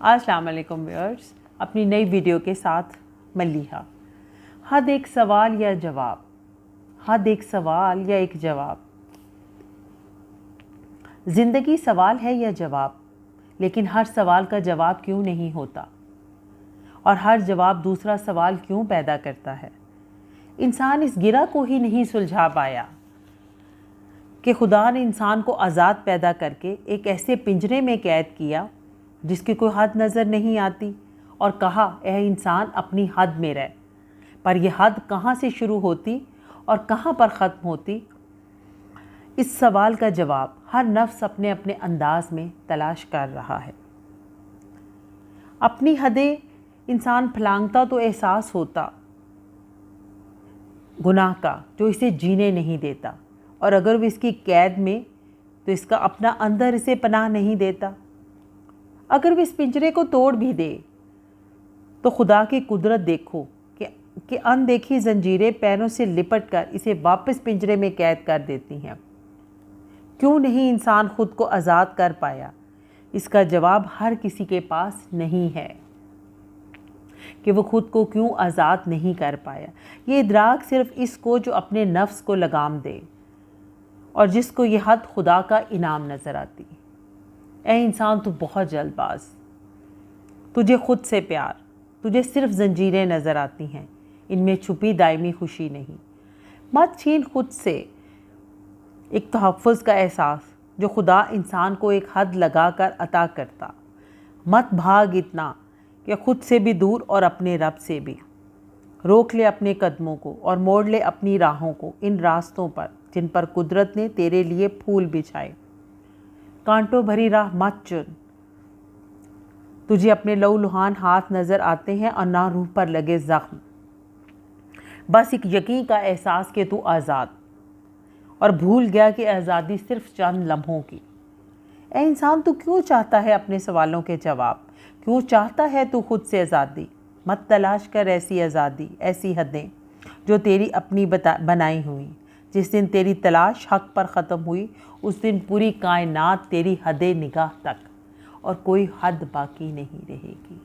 अस्सलाम वालेकुम व्यूअर्स, अपनी नई वीडियो के साथ मलिहा। हद एक सवाल या जवाब, हद एक सवाल या एक जवाब। ज़िंदगी सवाल है या जवाब, लेकिन हर सवाल का जवाब क्यों नहीं होता और हर जवाब दूसरा सवाल क्यों पैदा करता है। इंसान इस गिरा को ही नहीं सुलझा पाया कि खुदा ने इंसान को आज़ाद पैदा करके एक ऐसे पिंजरे में कैद किया जिसकी कोई हद नज़र नहीं आती और कहा यह इंसान अपनी हद में रहे। पर यह हद कहाँ से शुरू होती और कहाँ पर ख़त्म होती, इस सवाल का जवाब हर नफ्स अपने अपने अंदाज में तलाश कर रहा है। अपनी हदें इंसान फलांगता तो एहसास होता गुनाह का जो इसे जीने नहीं देता, और अगर वो इसकी कैद में तो इसका अपना अंदर इसे पनाह नहीं देता। अगर वो इस पिंजरे को तोड़ भी दे तो खुदा की कुदरत देखो कि अनदेखी जंजीरें पैरों से लिपट कर इसे वापस पिंजरे में कैद कर देती हैं। क्यों नहीं इंसान खुद को आज़ाद कर पाया, इसका जवाब हर किसी के पास नहीं है कि वो खुद को क्यों आज़ाद नहीं कर पाया। ये इदराक सिर्फ इसको जो अपने नफ्स को लगाम दे और जिसको ये हद खुदा का इनाम नज़र आती। ऐ इंसान, तू बहुत जल्दबाज, तुझे खुद से प्यार, तुझे सिर्फ जंजीरें नज़र आती हैं, इनमें छुपी दायमी खुशी नहीं। मत छीन खुद से एक तहफ़्फ़ुज़ का एहसास जो खुदा इंसान को एक हद लगा कर अता करता। मत भाग इतना कि खुद से भी दूर और अपने रब से भी। रोक ले अपने कदमों को और मोड़ ले अपनी राहों को इन रास्तों पर जिन पर कुदरत ने तेरे लिए फूल बिछाए। कांटों भरी राह मत चुन। तुझे अपने लहूलुहान हाथ नज़र आते हैं और ना रूह पर लगे ज़ख्म। बस एक यकीन का एहसास कि तू आज़ाद, और भूल गया कि आज़ादी सिर्फ चंद लम्हों की। ऐ इंसान, तू क्यों चाहता है अपने सवालों के जवाब? क्यों चाहता है तू खुद से आज़ादी? मत तलाश कर ऐसी आज़ादी, ऐसी हदें जो तेरी अपनी बनाई हुई। जिस दिन तेरी तलाश हक़ पर ख़त्म हुई, उस दिन पूरी कायनात तेरी हद निगाह तक और कोई हद बाकी नहीं रहेगी।